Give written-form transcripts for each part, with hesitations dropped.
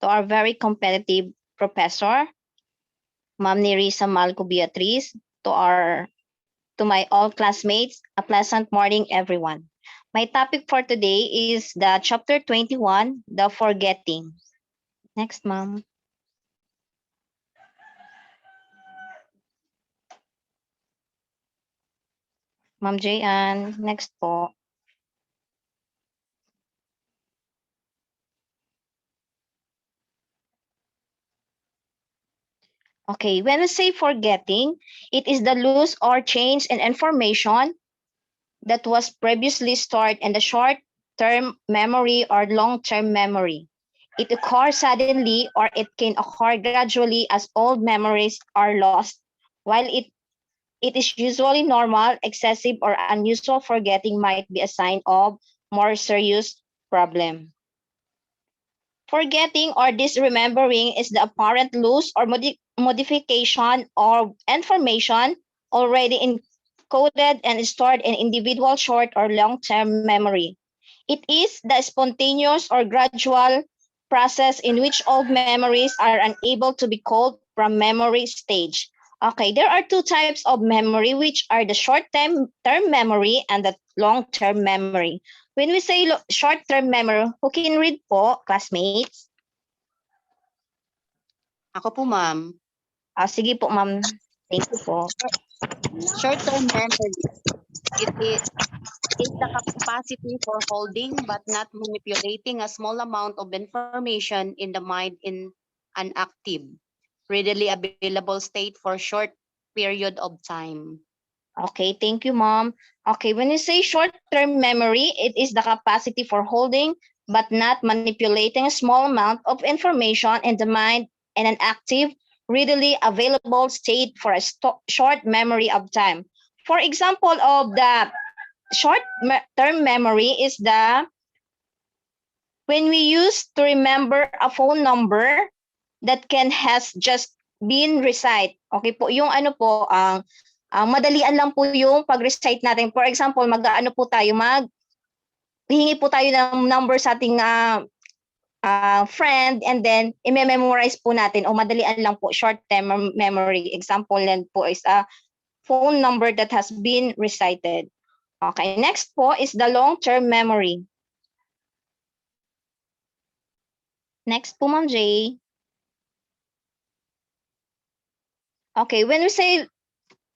to our very competitive professor, Ma'am Nerissa Malco Beatriz, to my all classmates, a pleasant morning, everyone. My topic for today is the chapter 21, the forgetting. Next, ma'am. Ma'am Jayan, next po. Okay, when we say forgetting, it is the loss or change in information that was previously stored in the short-term memory or long-term memory. It occurs suddenly or it can occur gradually as old memories are lost. While it is usually normal, excessive or unusual forgetting might be a sign of more serious problem. Forgetting or disremembering is the apparent loss or modification of information already encoded and stored in individual short or long-term memory. It is the spontaneous or gradual process in which old memories are unable to be called from memory stage. Okay, there are two types of memory, which are the short-term memory and the long-term memory. When we say short-term memory, who can read po, classmates? Ako po, ma'am. Sige po, ma'am. Thank you po. Short-term memory. It is the capacity for holding but not manipulating a small amount of information in the mind in an active, readily available state for short period of time. Okay, thank you, ma'am. Okay, when you say short-term memory, it is the capacity for holding but not manipulating a small amount of information in the mind in an active, readily available state for a short memory of time. For example of the short-term memory is when we use to remember a phone number that has just been recite. Okay po, yung ano po, ang madalian lang po yung pag-recite natin. For example, mag-ano po tayo, hihingi po tayo ng number sa ating friend and then i-memorize po natin o madalian lang po, short-term memory. Example yan po is a phone number that has been recited. Okay, next po is the long-term memory. Next po, Ma'am Jay. Okay, when we say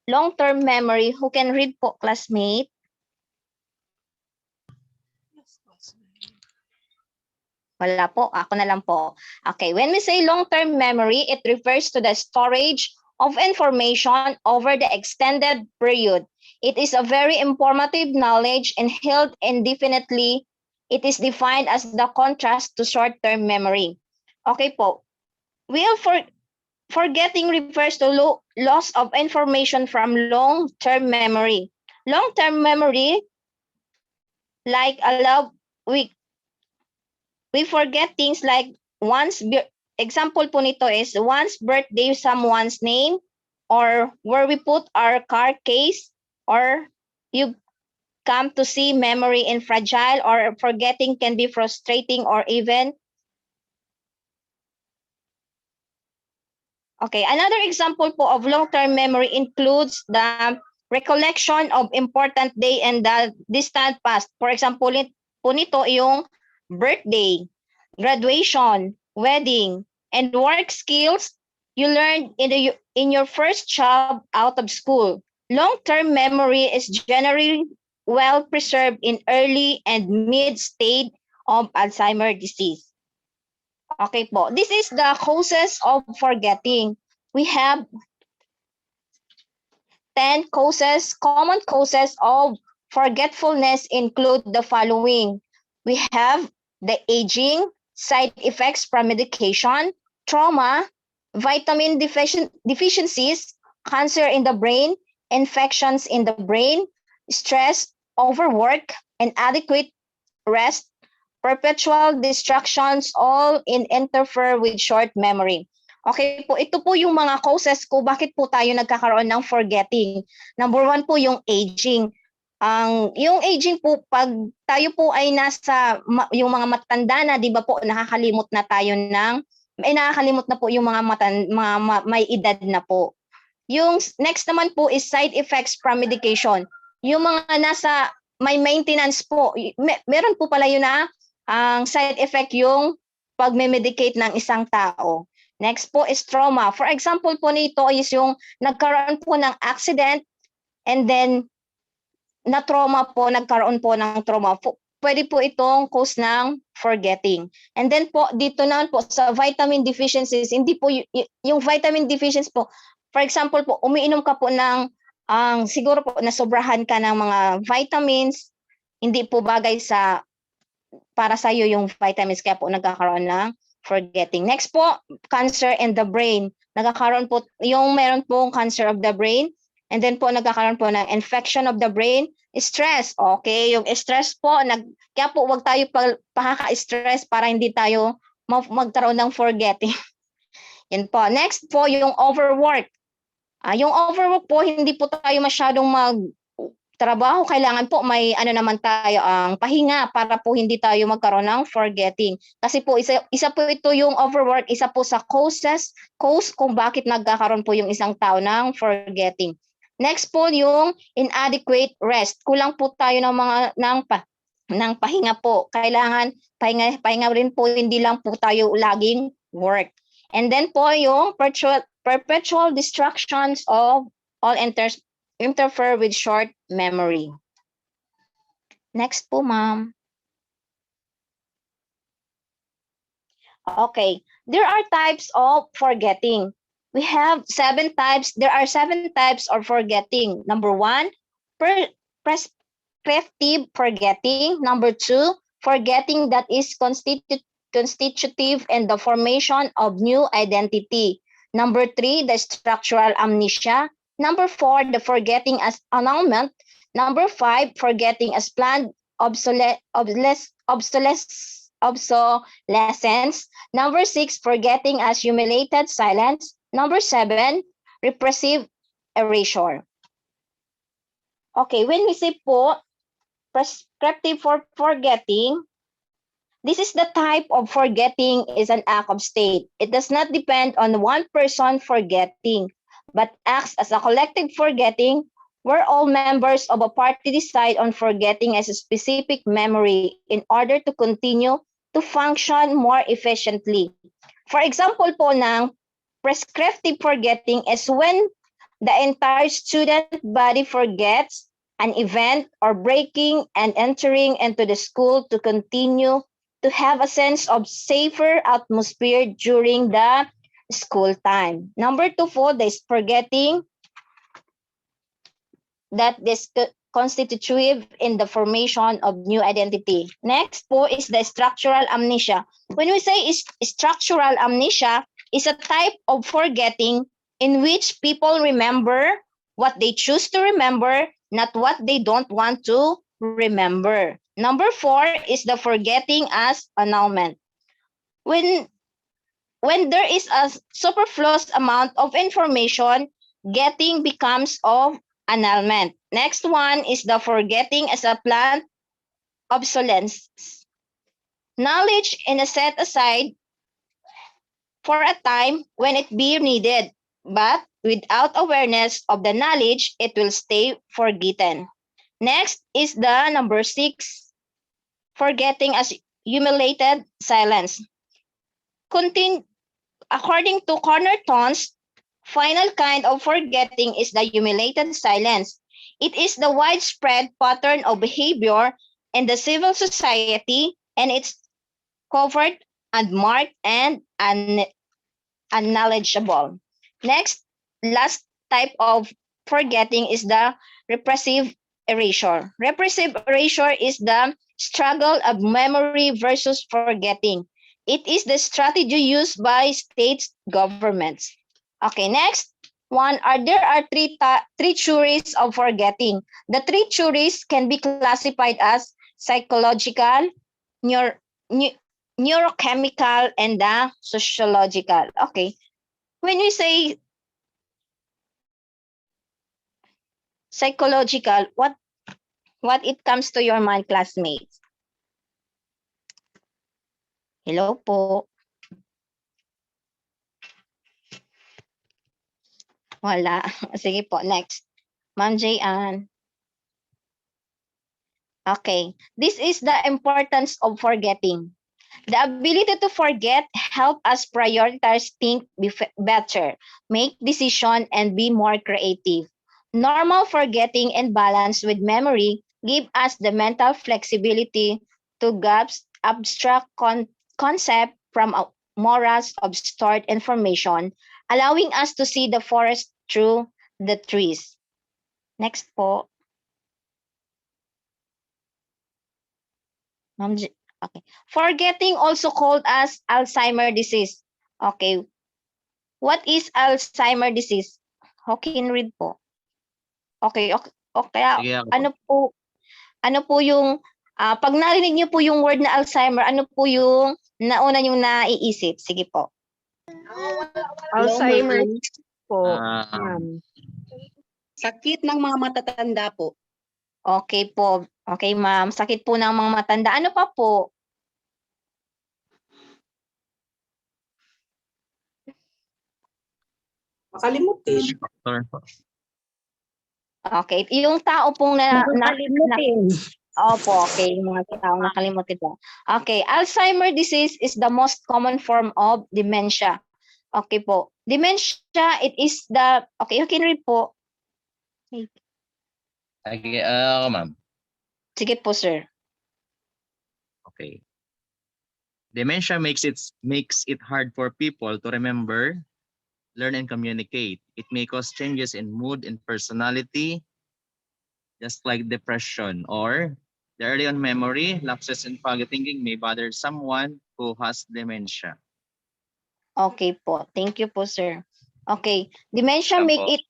long-term memory, who can read po, classmate? Wala po, ako na lang po. Okay, when we say long-term memory, it refers to the storage of information over the extended period. It is a very informative knowledge and held indefinitely. It is defined as the contrast to short-term memory. Okay po. Forgetting refers to loss of information from long-term memory. Long-term memory, like we forget things like example po nito is once birthday, someone's name, or where we put our car case, or you come to see memory in fragile, or forgetting can be frustrating or even. Okay, another example po of long-term memory includes the recollection of important day and the distant past. For example, po nito yung birthday, graduation, wedding, and work skills you learned in your first job out of school. Long-term memory is generally well preserved in early and mid stage of Alzheimer's disease. Okay po, this is the causes of forgetting. We have 10 common causes of forgetfulness include the following. We have the aging, side effects from medication, trauma, vitamin deficiencies, cancer in the brain, infections in the brain, stress, overwork, inadequate rest, perpetual distractions, all interfere with short memory. Okay po, ito po yung mga causes ko bakit po tayo nagkakaroon ng forgetting. Number 1 po yung aging. yung aging po, pag tayo po ay nasa yung mga matanda na, 'di ba po, nakakalimot na tayo nakakalimot na po yung mga may edad na po. Yung next naman po is side effects from medication. Yung mga nasa may maintenance po, meron po pala yun na ang side effect yung pag-medicate ng isang tao. Next po is trauma. For example po nito is yung nagkaroon po ng accident and then nagkaroon po ng trauma. Pwede po itong cause ng forgetting. And then po, dito naman po sa vitamin deficiencies, hindi po yung vitamin deficiencies po, for example po, umiinom ka po ng, siguro po nasobrahan ka ng mga vitamins, hindi po bagay para sa iyo yung vitamins, kaya po nagkakaroon ng forgetting. Next po, cancer in the brain. Nagkakaroon po, yung meron pong cancer of the brain, and then po nagkakaroon po ng infection of the brain, stress. Okay, yung stress po, kaya po wag tayo pakaka-stress para hindi tayo magkaroon ng forgetting. Yan po. Next po, yung overwork. Yung overwork po, hindi po tayo masyadong trabaho, kailangan po may naman tayo ang pahinga para po hindi tayo magkaroon ng forgetting. Kasi po isa po ito yung overwork, isa po sa cause kung bakit nagkakaroon po yung isang tao ng forgetting. Next po yung inadequate rest. Kulang po tayo ng pahinga po. Kailangan pahinga rin po, hindi lang po tayo laging work. And then po yung perpetual distractions of all interfere with short memory. Next po, ma'am. Okay, there are types of forgetting. We have 7 types. There are 7 types of forgetting. Number 1, prescriptive forgetting. Number 2, forgetting that is constitutive in the formation of new identity. Number 3, the structural amnesia. Number 4, the forgetting as annulment. Number 5, forgetting as planned obsolescence. Number 6, forgetting as humiliated silence. Number 7, repressive erasure. Okay, when we say po, prescriptive for forgetting, this is the type of forgetting is an act of state. It does not depend on one person forgetting, but acts as a collective forgetting where all members of a party decide on forgetting as a specific memory in order to continue to function more efficiently. For example po ng prescriptive forgetting is when the entire student body forgets an event or breaking and entering into the school to continue to have a sense of safer atmosphere during the school time. Number 2 po, is forgetting that is constitutive in the formation of new identity. Next po is the structural amnesia. When we say structural amnesia, is a type of forgetting in which people remember what they choose to remember, not what they don't want to remember. Number 4 is the forgetting as annulment. When there is a superfluous amount of information, getting becomes of annulment. Next one is the forgetting as a planned obsolescence. Knowledge in a set aside for a time when it be needed, but without awareness of the knowledge, it will stay forgotten. Next is the number 6, forgetting as humiliated silence. According to Cornerton's final kind of forgetting is the humiliated silence. It is the widespread pattern of behavior in the civil society, and it's covert, unmarked, and unknowledgeable. Next, last type of forgetting is the repressive erasure. Repressive erasure is the struggle of memory versus forgetting. It is the strategy used by states governments. Okay, next one there are three theories of forgetting. The 3 theories can be classified as psychological, neurochemical, and the sociological. Okay, when we say psychological, what What it comes to your mind, classmates? Hello po. Wala. Sige po, next. Ma'am J-Ann. Okay. This is the importance of forgetting. The ability to forget help us prioritize, think better, make decision, and be more creative. Normal forgetting and balance with memory give us the mental flexibility to grasp abstract concept from morals of stored information, allowing us to see the forest through the trees. Next po. Ma'am okay. Forgetting also called as Alzheimer disease. Okay. What is Alzheimer disease? Okay, read po. Okay, okay. Okay. Sige ako po. Ano po yung pag narinig niyo po yung word na Alzheimer, ano po yung nauna yung naiisip? Sige po. Alzheimer Ma'am. po, Ah, ma'am. Sakit ng mga matatanda po. Okay po. Okay, ma'am. Sakit po ng mga matanda. Ano pa po? Makalimutin. factor po. Okay. Yung tao pong Makalimutin. Opo, okay. Yung mga taong nakalimutin po. Okay. Alzheimer disease is the most common form of dementia. Okay po. Dementia, it is the... Okay, you can read po. Sige, ako ma'am. Sige po, sir. Okay. Dementia makes it hard for people to remember, learn, and communicate. It may cause changes in mood and personality, just like depression, or the early on memory, lapses in foggy thinking may bother someone who has dementia. Okay po. Thank you po, sir. Okay. Dementia Yan make po. it...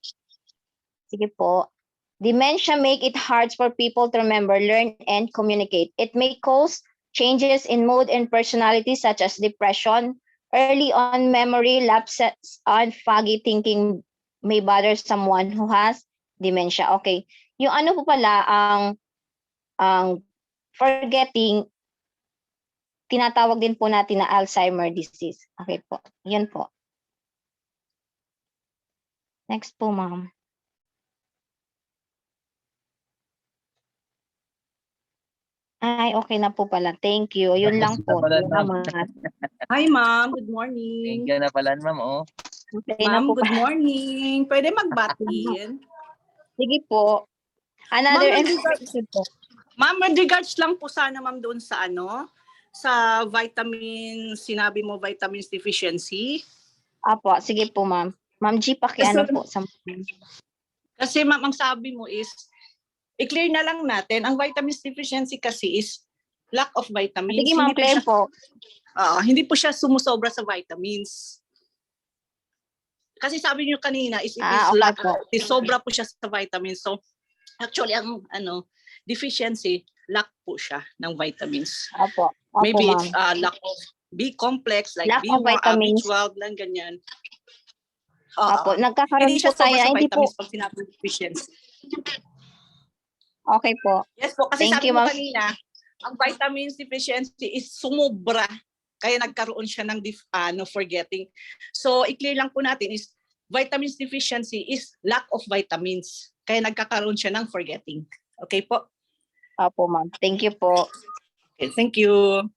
Sige po. Dementia make it hard for people to remember, learn, and communicate. It may cause changes in mood and personality such as depression, early on memory, lapses on foggy thinking may bother someone who has dementia. Okay. Yung ano po pala, ang forgetting, tinatawag din po natin na Alzheimer disease. Okay po. Yan po. Next po, ma'am. Ay, okay na po pala. Thank you. Yun lang po. Pala, ma'am. Salamat. Hi, ma'am. Good Thank morning. you na pala, ma'am. Oh. Okay na Ma'am, po good pala. morning. Pwede magbatiin? Sige po. Another Ma'am, information po. Ma'am, with regards lang po sana, ma'am, doon sa sa vitamin, sinabi mo vitamins deficiency. Apo, sige po, ma'am. Ma'am G, pakiano po sa... Kasi ma'am, ang sabi mo is, i-clear na lang natin, ang vitamins deficiency kasi is lack of vitamins. Sige, ma'am, claim po. Hindi po siya sumusobra sa vitamins. Kasi sabi niyo kanina is it is Okay lack, po. sobra po siya sa vitamins. So actually ang deficiency, lack po siya ng vitamins. Apo. Opo, Maybe ma'am. it's lack of B complex like Lack of B1, vitamins. B12 lang ganyan. Apo, nagkakaroon Hindi po siya tayo. sobra sa Hindi po. vitamins pag sinabing deficiency. Okay po. Yes po, kasi Thank sabi you, mo ma'am. kanina, ang vitamins deficiency is sumobra. Kaya nagkaroon siya ng forgetting. So, i-clear lang po natin is vitamins deficiency is lack of vitamins. Kaya nagkakaroon siya ng forgetting. Okay po? Apo, ma'am. Thank you po. Okay, thank you.